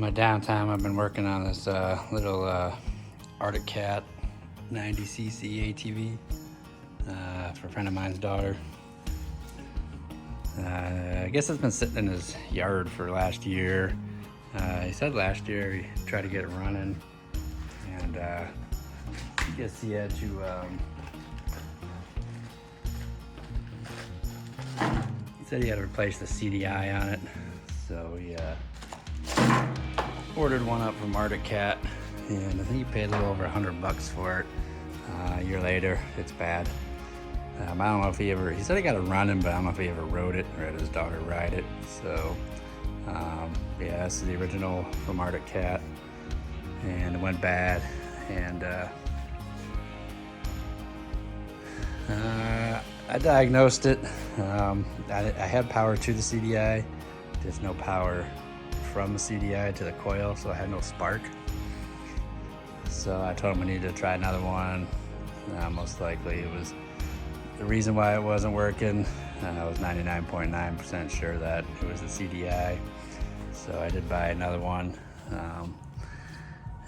In my downtime, I've been working on this little Arctic Cat 90cc ATV for a friend of mine's daughter. I guess it's been sitting in his yard for last year. He said last year he tried to get it running, and I guess he had to. He said he had to replace the CDI on it, so he ordered one up from Arctic Cat, and I think he paid a little over $100 for it. A year later, it's bad. I don't know if he said he got it running, but I don't know if he ever rode it or had his daughter ride it. So, yeah, this is the original from Arctic Cat, and it went bad. And I diagnosed it. I had power to the CDI, just no power from the CDI to the coil, so I had no spark. So I told him I needed to try another one. Most likely it was the reason why it wasn't working. I was 99.9% sure that it was the CDI. So I did buy another one.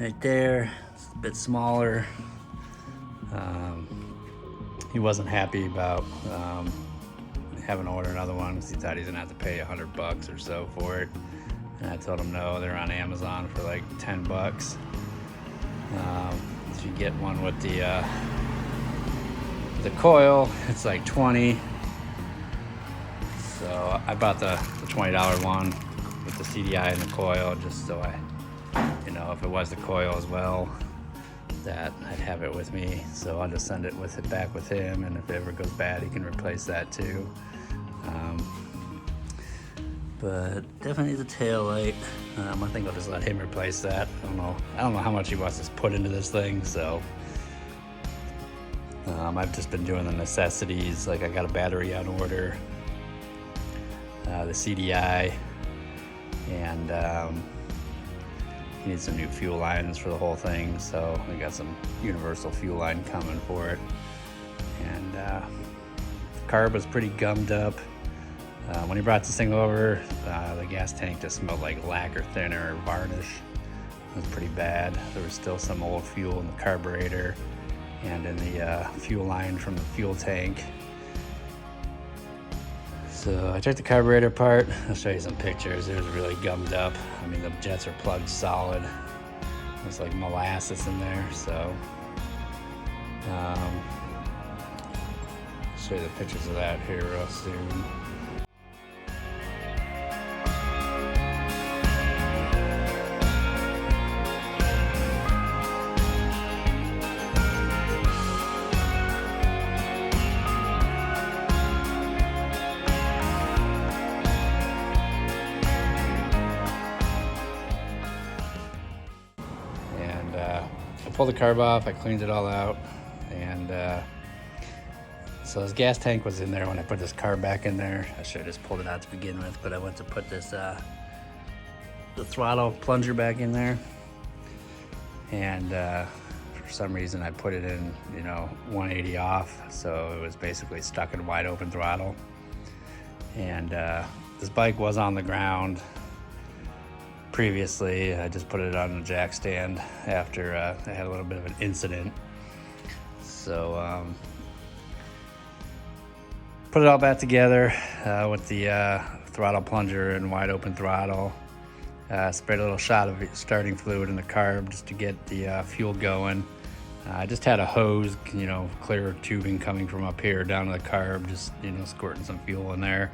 Right there, it's a bit smaller. He wasn't happy about having to order another one because he thought he was gonna have to pay $100 or so for it. And I told him no, they're on Amazon for like $10. If you get one with the coil, it's like $20. So I bought the $20 one with the CDI and the coil, just so if it was the coil as well, that I'd have it with me. So I'll just send it back with him, and if it ever goes bad, he can replace that too. But definitely needs a tail light. I think I'll just let him replace that. I don't know how much he wants to put into this thing, so I've just been doing the necessities. Like I got a battery on order, the CDI, and he needs some new fuel lines for the whole thing. So I got some universal fuel line coming for it, and the carb was pretty gummed up. When he brought this thing over, the gas tank just smelled like lacquer thinner or varnish. It was pretty bad. There was still some old fuel in the carburetor and in the fuel line from the fuel tank. So I took the carburetor apart. I'll show you some pictures. It was really gummed up. I mean, the jets are plugged solid. It's like molasses in there. So I'll show you the pictures of that here real soon. I pulled the carb off, I cleaned it all out, and so this gas tank was in there when I put this carb back in there. I should have just pulled it out to begin with, but I went to put this the throttle plunger back in there, and for some reason I put it in 180 off, so it was basically stuck in wide open throttle. And this bike was on the ground previously. I just put it on a jack stand after I had a little bit of an incident. So put it all back together with the throttle plunger and wide open throttle. Sprayed a little shot of starting fluid in the carb just to get the fuel going. I just had a hose, clear tubing coming from up here down to the carb, just squirting some fuel in there.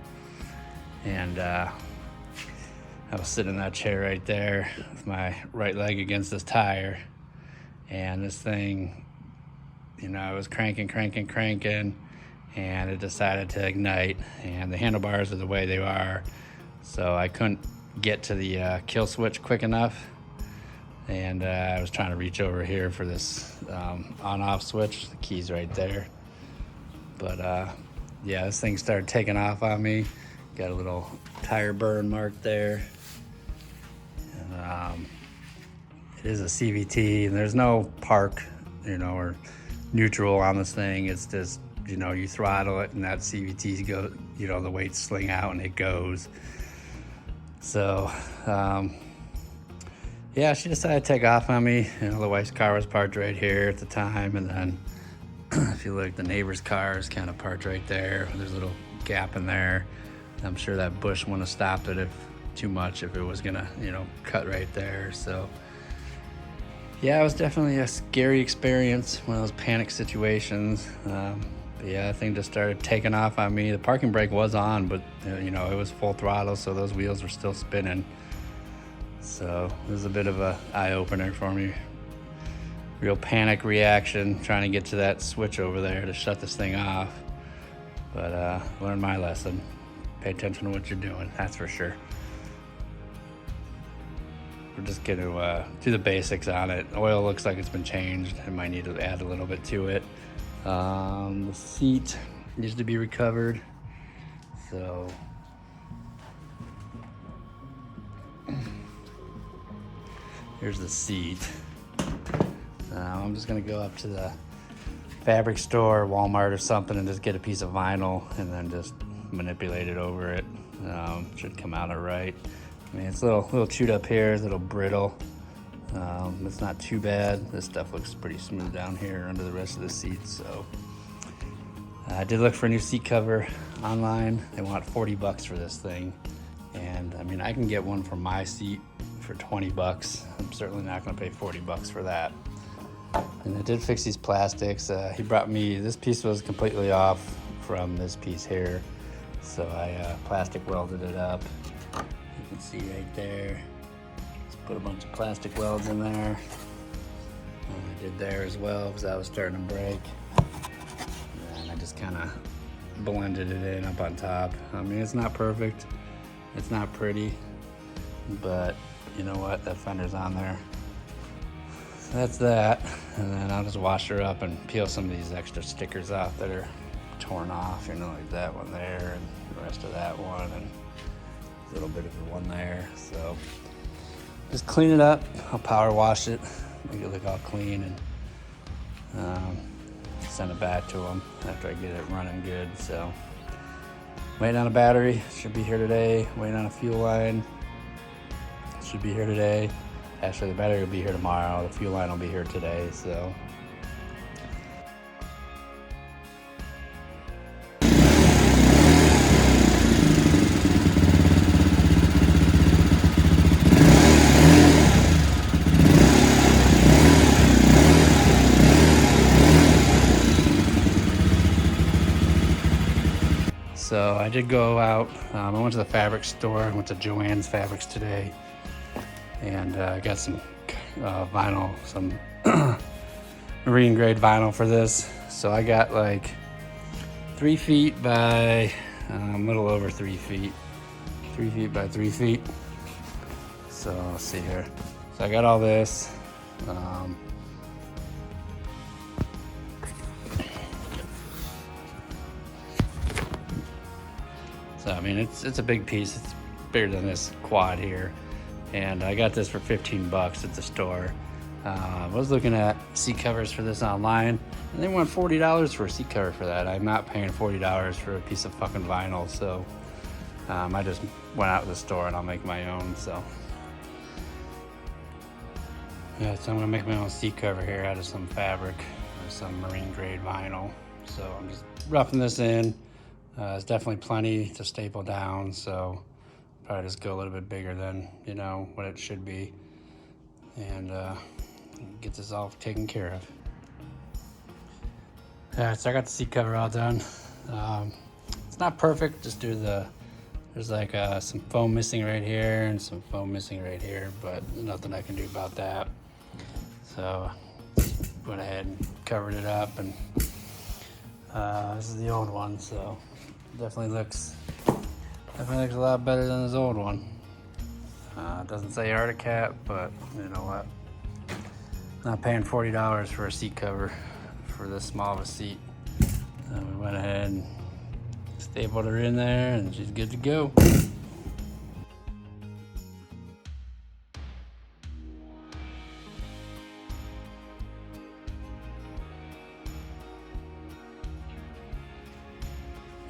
And I was sitting in that chair right there with my right leg against this tire, and this thing, I was cranking, and it decided to ignite, and the handlebars are the way they are, so I couldn't get to the kill switch quick enough, and I was trying to reach over here for this on-off switch. The key's right there, but yeah, this thing started taking off on me. Got a little tire burn mark there. It is a CVT, and there's no park, or neutral on this thing. It's just, you throttle it, and that CVT go, the weights sling out and it goes. So Yeah, she decided to take off on me. You know, the wife's car was parked right here at the time, and then if you look, the neighbor's car is kind of parked right there. There's a little gap in there. I'm sure that bush wouldn't have stopped it if too much if it was gonna, you know, cut right there. So yeah, it was definitely a scary experience, one of those panic situations. But yeah, that thing just started taking off on me. The parking brake was on, but you know, it was full throttle, so those wheels were still spinning. So it was a bit of a eye-opener for me. Real panic reaction, trying to get to that switch over there to shut this thing off. But learned my lesson. Pay attention to what you're doing, that's for sure. We're just going to do the basics on it. Oil looks like it's been changed. I might need to add a little bit to it. The seat needs to be recovered. So here's the seat. I'm just going to go up to the fabric store, Walmart or something, and just get a piece of vinyl and then just manipulate it over it. Should come out all right. I mean, it's a little chewed up here, a little brittle. It's not too bad. This stuff looks pretty smooth down here under the rest of the seat. So I did look for a new seat cover online. They want $40 for this thing. And I mean, I can get one for my seat for $20. I'm certainly not gonna pay $40 for that. And I did fix these plastics. He brought me, this piece was completely off from this piece here. So I plastic welded it up. You can see right there. Just put a bunch of plastic welds in there. I did there as well because that was starting to break. And I just kind of blended it in up on top. I mean, it's not perfect. It's not pretty, but you know what? That fender's on there. So that's that. And then I'll just wash her up and peel some of these extra stickers off that are torn off, you know, like that one there and the rest of that one and a little bit of the one there. So just clean it up. I'll power wash it, make it look all clean, and send it back to them after I get it running good. So waiting on a battery, should be here today. Waiting on a fuel line, should be here today. Actually, the battery will be here tomorrow. The fuel line will be here today. So I did go out. I went to the fabric store. I went to Joann's Fabrics today, and I got some vinyl, some marine grade vinyl for this. So I got like 3 feet by a little over 3 feet, 3 feet by 3 feet. So let's see here. So I got all this. So I mean, it's a big piece. It's bigger than this quad here, and I got this for $15 at the store. I was looking at seat covers for this online, and they want $40 for a seat cover for that. I'm not paying $40 for a piece of fucking vinyl, so I just went out to the store and I'll make my own. So yeah, so I'm gonna make my own seat cover here out of some fabric or some marine grade vinyl. So I'm just roughing this in. It's definitely plenty to staple down, so probably just go a little bit bigger than, you know, what it should be, and get this all taken care of. Yeah, so I got the seat cover all done. It's not perfect, just due to there's like some foam missing right here and some foam missing right here, but nothing I can do about that. So went ahead and covered it up, and this is the old one, so definitely looks a lot better than this old one. It doesn't say Arctic Cat, but you know what? Not paying $40 for a seat cover for this small of a seat. We went ahead and stapled her in there, and she's good to go.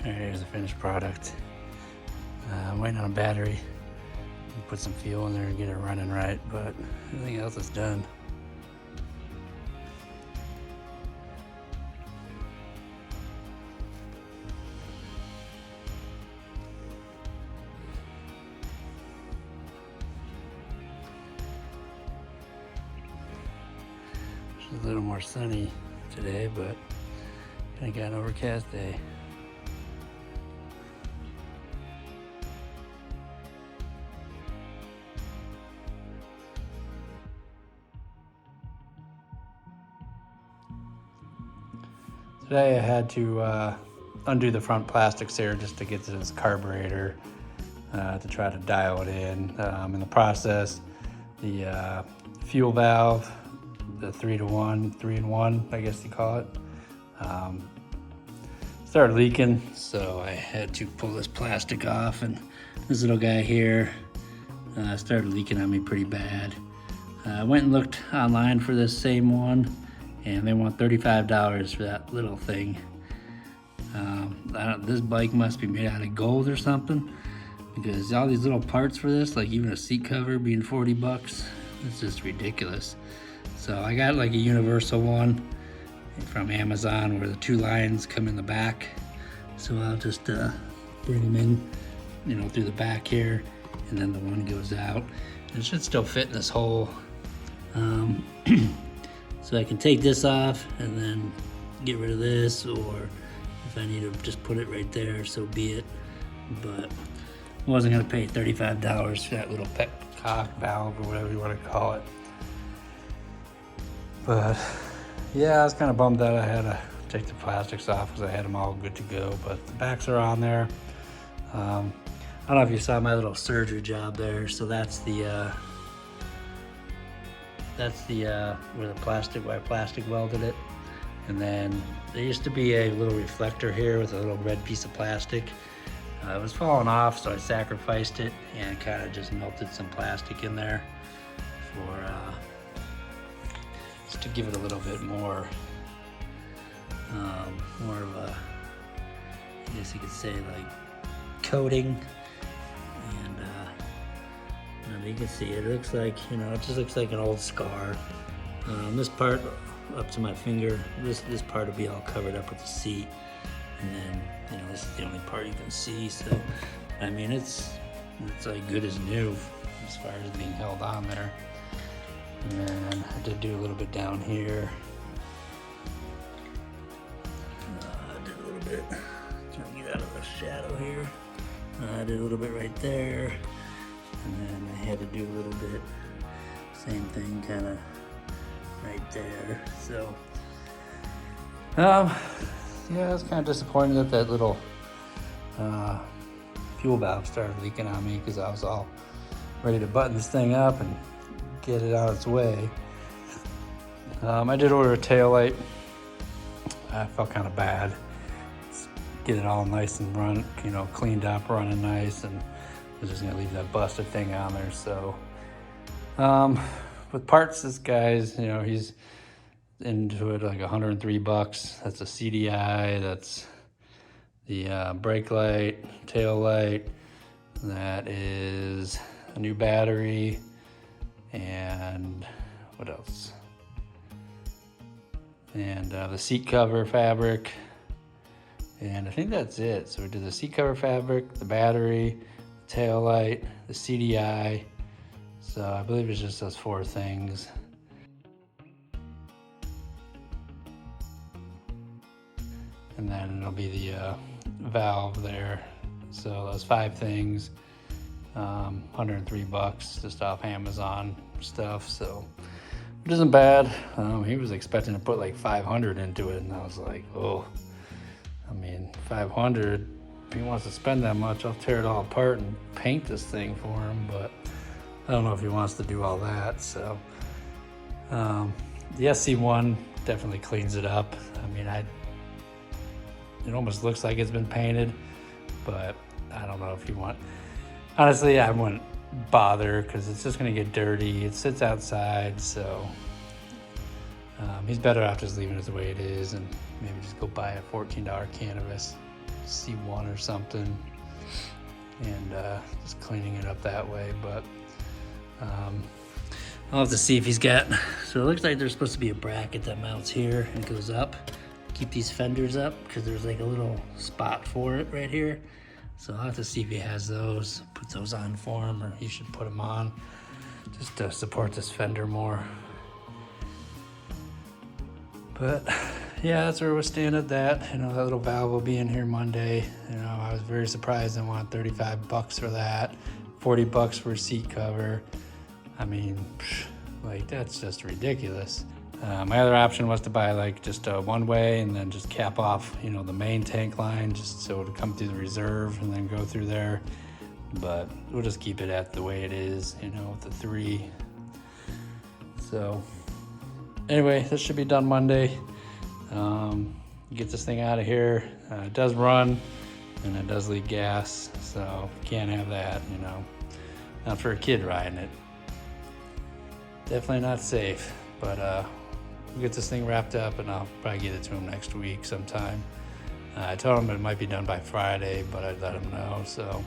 Here's the finished product. I'm waiting on a battery. Put some fuel in there and get it running right, but everything else is done. It's a little more sunny today, but I got an overcast day. Today I had to undo the front plastics here just to get to this carburetor to try to dial it in. In the process, the fuel valve, the 3-in-1, I guess you call it, started leaking, so I had to pull this plastic off, and this little guy here started leaking on me pretty bad. I went and looked online for this same one, and they want $35 for that little thing. This bike must be made out of gold or something, because all these little parts for this, like even a seat cover being 40 bucks, it's just ridiculous. So I got like a universal one from Amazon where the two lines come in the back. So I'll just bring them in, through the back here, and then the one goes out. It should still fit in this hole. So I can take this off and then get rid of this, or if I need to just put it right there, so be it. But I wasn't gonna pay $35 for that little petcock valve or whatever you wanna call it. But yeah, I was kind of bummed that I had to take the plastics off because I had them all good to go, but the backs are on there. I don't know if you saw my little surgery job there. So that's the where I plastic welded it. And then there used to be a little reflector here with a little red piece of plastic. It was falling off, so I sacrificed it and kind of just melted some plastic in there for just to give it a little bit more of a, I guess you could say, like coating. And you can see it looks like, it just looks like an old scar. This part up to my finger, this part will be all covered up with the seat, and then this is the only part you can see. So I mean, it's like good as new as far as being held on there. And then I did do a little bit down here. I did a little bit, trying to get out of the shadow here. I did a little bit right there, and then I had to do a little bit, same thing, kind of right there. So, yeah, I was kind of disappointed that little fuel valve started leaking on me, because I was all ready to button this thing up and get it on its way. I did order a taillight. I felt kind of bad. Get it all nice and cleaned up, running nice, and I was just gonna leave that busted thing on there. So, with parts, this guy's, he's into it like 103 bucks. That's a CDI, that's the brake light, tail light, that is a new battery, and what else? And the seat cover fabric, and I think that's it. So we did the seat cover fabric, the battery, the tail light, the CDI. So I believe it's just those 4 things. And then it'll be the valve there. So those 5 things, 103 bucks just off Amazon stuff. So it isn't bad. He was expecting to put like 500 into it, and I was like, oh, I mean, 500, if he wants to spend that much, I'll tear it all apart and paint this thing for him, but I don't know if he wants to do all that. So the SC1 definitely cleans it up. I mean, it almost looks like it's been painted, but I don't know if you want. Honestly, I wouldn't bother, because it's just gonna get dirty. It sits outside, so he's better off just leaving it the way it is, and maybe just go buy a $14 canvas C1 or something. and just cleaning it up that way. But I'll have to see if he's got, so it looks like there's supposed to be a bracket that mounts here and goes up. Keep these fenders up because there's like a little spot for it right here. So I'll have to see if he has those, put those on for him, or he should put them on just to support this fender more. But yeah, that's where we're staying at that. You know, that little valve will be in here Monday. You know, I was very surprised and wanted 35 bucks for that, 40 bucks for a seat cover. I mean, like that's just ridiculous. My other option was to buy like just a one way and then just cap off, you know, the main tank line just so it would come through the reserve and then go through there. But we'll just keep it at the way it is, you know, with the 3. So anyway, this should be done Monday. Get this thing out of here. It does run and it does leak gas, so can't have that, you know. Not for a kid riding it. Definitely not safe, but we'll get this thing wrapped up and I'll probably get it to him next week sometime. I told him it might be done by Friday, but I'd let him know. So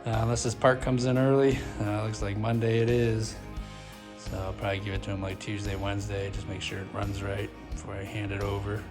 unless this part comes in early, looks like Monday it is. So I'll probably give it to him like Tuesday, Wednesday, just make sure it runs right before I hand it over.